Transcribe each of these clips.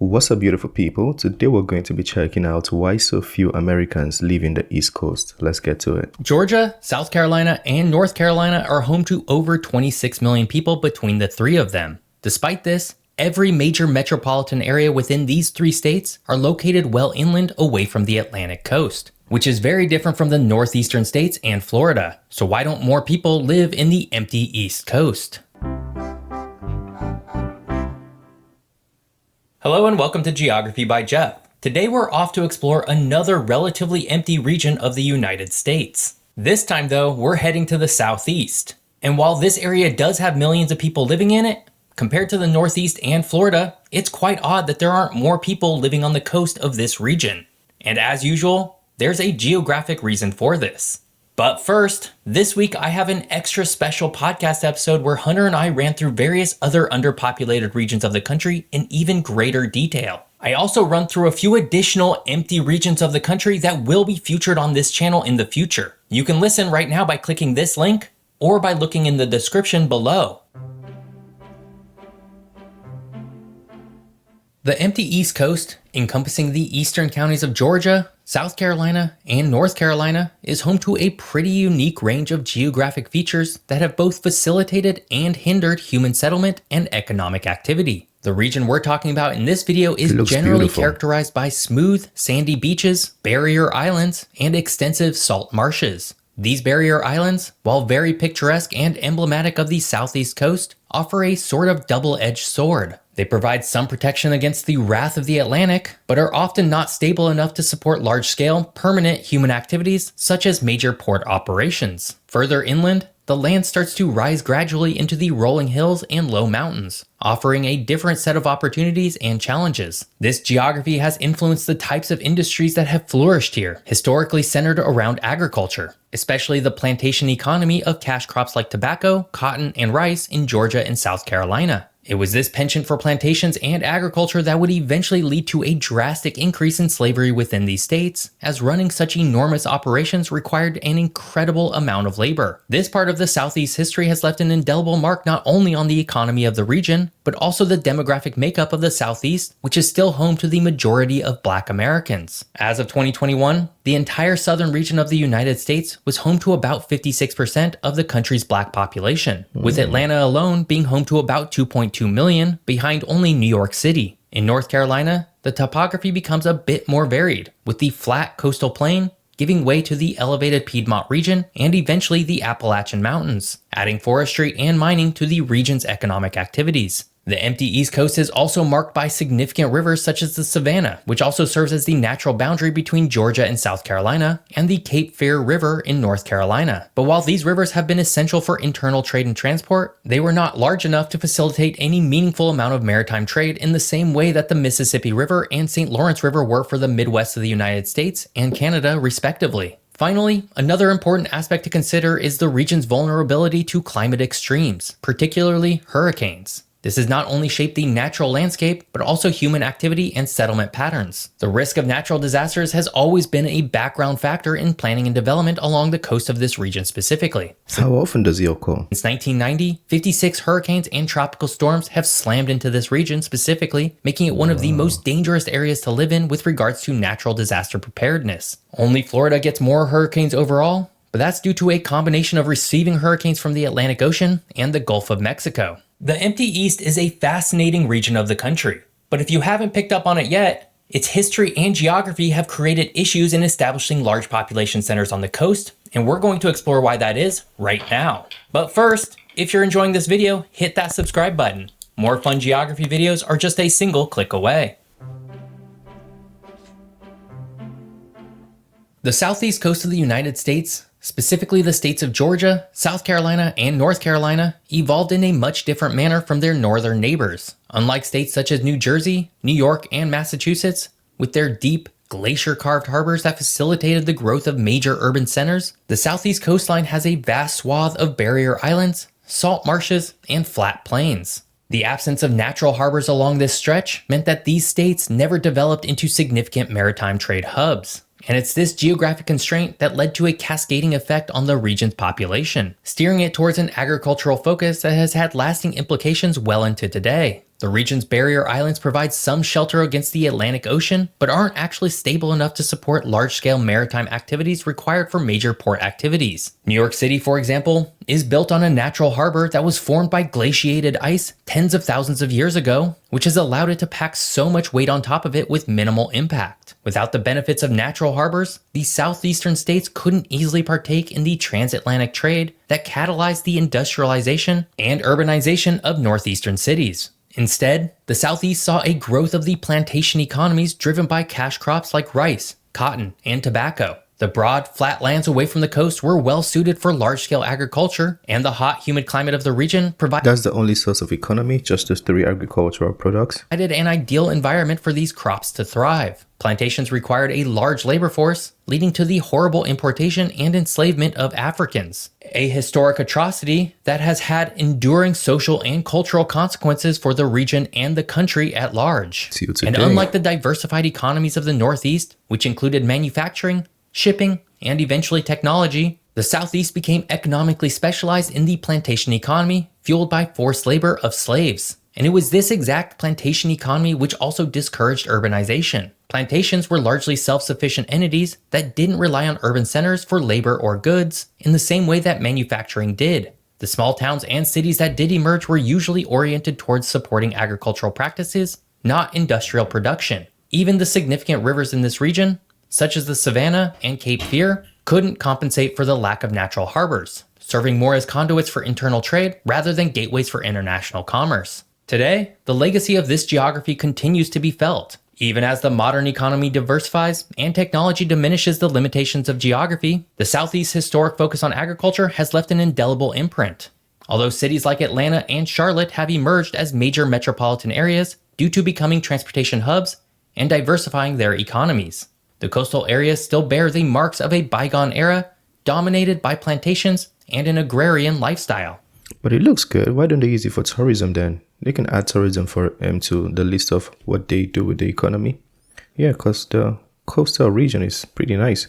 What's up, beautiful people? Today we're going to be checking out why so few Americans live in the East Coast. Let's get to it. Georgia, South Carolina, and North Carolina are home to over 26 million people between the three of them. Despite this, every major metropolitan area within these three states are located well inland away from the Atlantic coast, which is very different from the northeastern states and Florida. So why don't more people live in the empty East Coast? Hello and welcome to Geography by Jeff. Today we're off to explore another relatively empty region of the United States. This time though, we're heading to the southeast. And while this area does have millions of people living in it, compared to the Northeast and Florida, it's quite odd that there aren't more people living on the coast of this region. And as usual, there's a geographic reason for this. But first, this week I have an extra special podcast episode where Hunter and I ran through various other underpopulated regions of the country in even greater detail. I also run through a few additional empty regions of the country that will be featured on this channel in the future. You can listen right now by clicking this link or by looking in the description below. The empty East Coast, encompassing the eastern counties of Georgia, South Carolina, and North Carolina, is home to a pretty unique range of geographic features that have both facilitated and hindered human settlement and economic activity. The region we're talking about in this video is generally characterized by smooth, sandy beaches, barrier islands, and extensive salt marshes. These barrier islands, while very picturesque and emblematic of the southeast coast, offer a sort of double-edged sword. They provide some protection against the wrath of the Atlantic, but are often not stable enough to support large-scale, permanent human activities such as major port operations. Further inland, the land starts to rise gradually into the rolling hills and low mountains, offering a different set of opportunities and challenges. This geography has influenced the types of industries that have flourished here, historically centered around agriculture, especially the plantation economy of cash crops like tobacco, cotton, and rice in Georgia and South Carolina. It was this penchant for plantations and agriculture that would eventually lead to a drastic increase in slavery within these states, as running such enormous operations required an incredible amount of labor. This part of the Southeast history has left an indelible mark not only on the economy of the region, but also the demographic makeup of the Southeast, which is still home to the majority of Black Americans. As of 2021, the entire southern region of the United States was home to about 56% of the country's Black population, with Atlanta alone being home to about 2.2 million, behind only New York City. In North Carolina, the topography becomes a bit more varied, with the flat coastal plain giving way to the elevated Piedmont region and eventually the Appalachian Mountains, adding forestry and mining to the region's economic activities. The empty East Coast is also marked by significant rivers such as the Savannah, which also serves as the natural boundary between Georgia and South Carolina, and the Cape Fear River in North Carolina. But while these rivers have been essential for internal trade and transport, they were not large enough to facilitate any meaningful amount of maritime trade in the same way that the Mississippi River and St. Lawrence River were for the Midwest of the United States and Canada, respectively. Finally, another important aspect to consider is the region's vulnerability to climate extremes, particularly hurricanes. This has not only shaped the natural landscape, but also human activity and settlement patterns. The risk of natural disasters has always been a background factor in planning and development along the coast of this region specifically. How often does it occur? Since 1990, 56 hurricanes and tropical storms have slammed into this region specifically, making it one of the most dangerous areas to live in with regards to natural disaster preparedness. Only Florida gets more hurricanes overall, but that's due to a combination of receiving hurricanes from the Atlantic Ocean and the Gulf of Mexico. The empty East is a fascinating region of the country, but if you haven't picked up on it yet, its history and geography have created issues in establishing large population centers on the coast, and we're going to explore why that is right now. But first, if you're enjoying this video, hit that subscribe button. More fun geography videos are just a single click away. The southeast coast of the United States, specifically the states of Georgia, South Carolina, and North Carolina, evolved in a much different manner from their northern neighbors. Unlike states such as New Jersey, New York, and Massachusetts, with their deep, glacier-carved harbors that facilitated the growth of major urban centers, the southeast coastline has a vast swath of barrier islands, salt marshes, and flat plains. The absence of natural harbors along this stretch meant that these states never developed into significant maritime trade hubs. And it's this geographic constraint that led to a cascading effect on the region's population, steering it towards an agricultural focus that has had lasting implications well into today. The region's barrier islands provide some shelter against the Atlantic Ocean, but aren't actually stable enough to support large-scale maritime activities required for major port activities. New York City, for example, is built on a natural harbor that was formed by glaciated ice tens of thousands of years ago, which has allowed it to pack so much weight on top of it with minimal impact. Without the benefits of natural harbors, the southeastern states couldn't easily partake in the transatlantic trade that catalyzed the industrialization and urbanization of northeastern cities. Instead, the Southeast saw a growth of the plantation economies driven by cash crops like rice, cotton, and tobacco. The broad, flat lands away from the coast were well suited for large-scale agriculture, and the hot, humid climate of the region provided That's the only source of economy, just those three agricultural products. an ideal environment for these crops to thrive. Plantations required a large labor force, leading to the horrible importation and enslavement of Africans, a historic atrocity that has had enduring social and cultural consequences for the region and the country at large. Till today. And unlike the diversified economies of the Northeast, which included manufacturing, shipping, and eventually technology, the Southeast became economically specialized in the plantation economy, fueled by forced labor of slaves. And it was this exact plantation economy which also discouraged urbanization. Plantations were largely self-sufficient entities that didn't rely on urban centers for labor or goods in the same way that manufacturing did. The small towns and cities that did emerge were usually oriented towards supporting agricultural practices, not industrial production. Even the significant rivers in this region, such as the Savannah and Cape Fear, couldn't compensate for the lack of natural harbors, serving more as conduits for internal trade rather than gateways for international commerce. Today, the legacy of this geography continues to be felt. Even as the modern economy diversifies and technology diminishes the limitations of geography, the Southeast's historic focus on agriculture has left an indelible imprint. Although cities like Atlanta and Charlotte have emerged as major metropolitan areas due to becoming transportation hubs and diversifying their economies, the coastal areas still bear the marks of a bygone era dominated by plantations and an agrarian lifestyle. But it looks good. Why don't they use it for tourism then? They can add tourism to the list of what they do with the economy. Yeah, because the coastal region is pretty nice.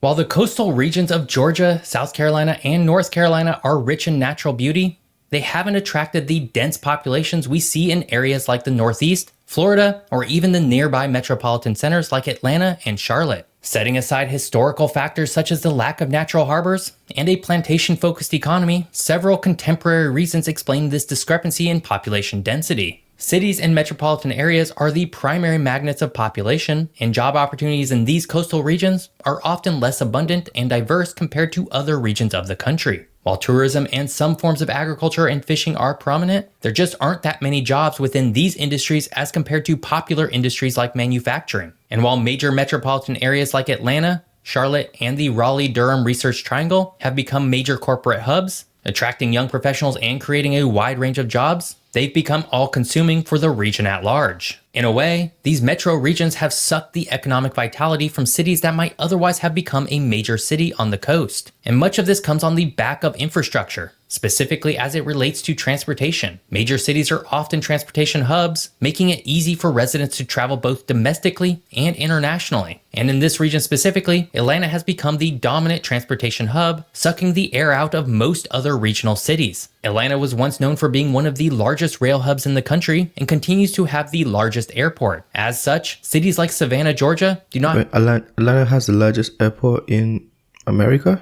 While the coastal regions of Georgia, South Carolina, and North Carolina are rich in natural beauty, they haven't attracted the dense populations we see in areas like the Northeast, Florida, or even the nearby metropolitan centers like Atlanta and Charlotte. Setting aside historical factors such as the lack of natural harbors and a plantation-focused economy, several contemporary reasons explain this discrepancy in population density. Cities and metropolitan areas are the primary magnets of population, and job opportunities in these coastal regions are often less abundant and diverse compared to other regions of the country. While tourism and some forms of agriculture and fishing are prominent, there just aren't that many jobs within these industries as compared to popular industries like manufacturing. And while major metropolitan areas like Atlanta, Charlotte, and the Raleigh-Durham Research Triangle have become major corporate hubs, attracting young professionals and creating a wide range of jobs, they've become all-consuming for the region at large. In a way, these metro regions have sucked the economic vitality from cities that might otherwise have become a major city on the coast. And much of this comes on the back of infrastructure, specifically as it relates to transportation. Major cities are often transportation hubs, making it easy for residents to travel both domestically and internationally. And in this region specifically, Atlanta has become the dominant transportation hub, sucking the air out of most other regional cities. Atlanta was once known for being one of the largest rail hubs in the country and continues to have the largest airport. As such, cities like Savannah, Georgia do not... Wait, Atlanta has the largest airport in America?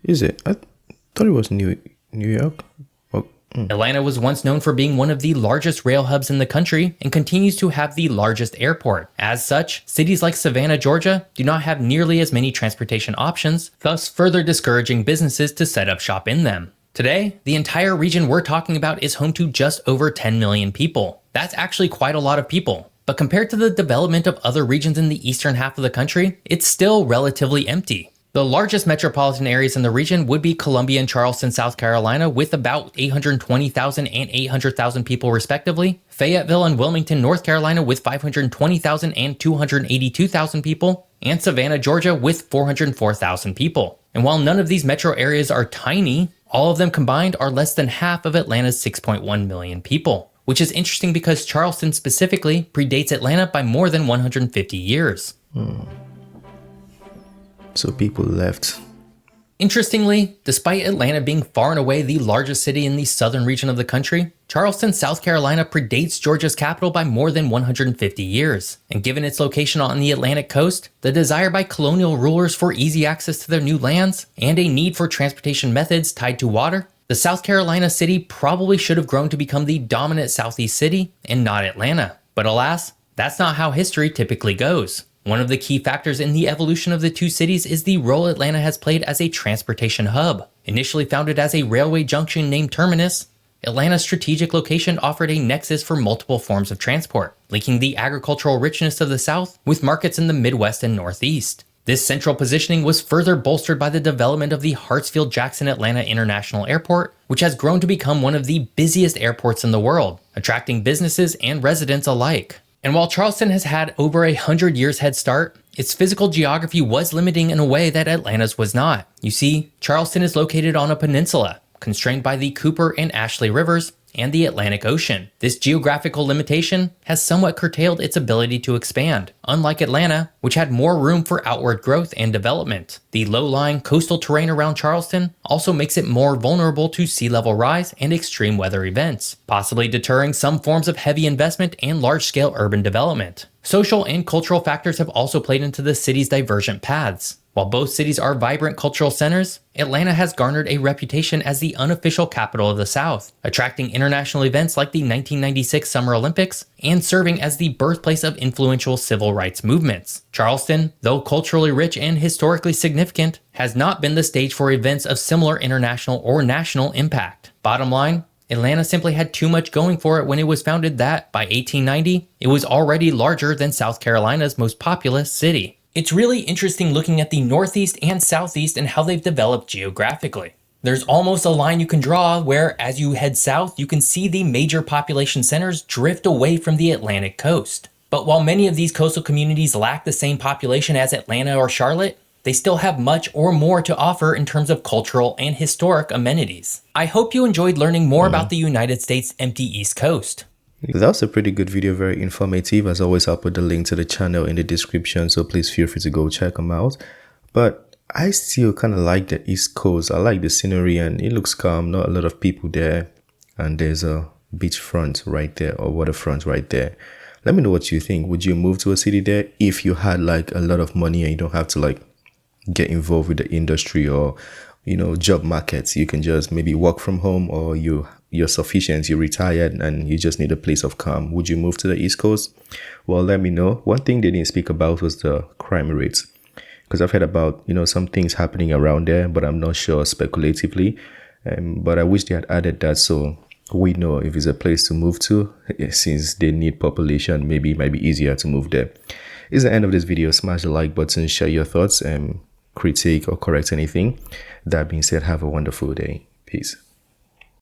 Is it? I thought it was New York. Atlanta was once known for being one of the largest rail hubs in the country and continues to have the largest airport. As such, cities like Savannah, Georgia do not have nearly as many transportation options, thus further discouraging businesses to set up shop in them. Today, the entire region we're talking about is home to just over 10 million people. That's actually quite a lot of people. But compared to the development of other regions in the eastern half of the country, it's still relatively empty. The largest metropolitan areas in the region would be Columbia and Charleston, South Carolina, with about 820,000 and 800,000 people respectively, Fayetteville and Wilmington, North Carolina, with 520,000 and 282,000 people, and Savannah, Georgia, with 404,000 people. And while none of these metro areas are tiny, all of them combined are less than half of Atlanta's 6.1 million people, which is interesting because Charleston specifically predates Atlanta by more than 150 years. So people left Interestingly, despite Atlanta being far and away the largest city in the southern region of the country, Charleston, South Carolina predates Georgia's capital by more than 150 years. And given its location on the Atlantic coast, the desire by colonial rulers for easy access to their new lands, and a need for transportation methods tied to water, the South Carolina city probably should have grown to become the dominant southeast city and not Atlanta. But alas, that's not how history typically goes. One of the key factors in the evolution of the two cities is the role Atlanta has played as a transportation hub. Initially founded as a railway junction named Terminus, Atlanta's strategic location offered a nexus for multiple forms of transport, linking the agricultural richness of the South with markets in the Midwest and Northeast. This central positioning was further bolstered by the development of the Hartsfield-Jackson Atlanta International Airport, which has grown to become one of the busiest airports in the world, attracting businesses and residents alike. And while Charleston has had over 100 years head start, its physical geography was limiting in a way that Atlanta's was not. You see, Charleston is located on a peninsula, constrained by the Cooper and Ashley rivers and the Atlantic Ocean. This geographical limitation has somewhat curtailed its ability to expand, unlike Atlanta, which had more room for outward growth and development. The low-lying coastal terrain around Charleston also makes it more vulnerable to sea level rise and extreme weather events, possibly deterring some forms of heavy investment and large-scale urban development. Social and cultural factors have also played into the city's divergent paths. While both cities are vibrant cultural centers, Atlanta has garnered a reputation as the unofficial capital of the South, attracting international events like the 1996 Summer Olympics and serving as the birthplace of influential civil rights movements. Charleston, though culturally rich and historically significant, has not been the stage for events of similar international or national impact. Bottom line, Atlanta simply had too much going for it when it was founded that, by 1890, it was already larger than South Carolina's most populous city. It's really interesting looking at the Northeast and Southeast and how they've developed geographically. There's almost a line you can draw where, as you head south, you can see the major population centers drift away from the Atlantic coast. But while many of these coastal communities lack the same population as Atlanta or Charlotte, they still have much or more to offer in terms of cultural and historic amenities. I hope you enjoyed learning more about the United States' empty East Coast. That was a pretty good video, very informative. As always, I'll put the link to the channel in the description, so please feel free to go check them out. But I still kind of like the East Coast. I like the scenery and it looks calm, not a lot of people there. And there's a beachfront right there or waterfront right there. Let me know what you think. Would you move to a city there if you had like a lot of money and you don't have to like get involved with the industry or, you know, job markets? You can just maybe work from home, or you're sufficient, you're retired, and you just need a place of calm. Would you move to the East Coast? Well, let me know. One thing they didn't speak about was the crime rates, because I've heard about, you know, some things happening around there, but I'm not sure speculatively. But I wish they had added that so we know if it's a place to move to. Since they need population, maybe it might be easier to move there. It's the end of this video. Smash the like button, share your thoughts, and critique or correct anything. That being said, have a wonderful day. Peace.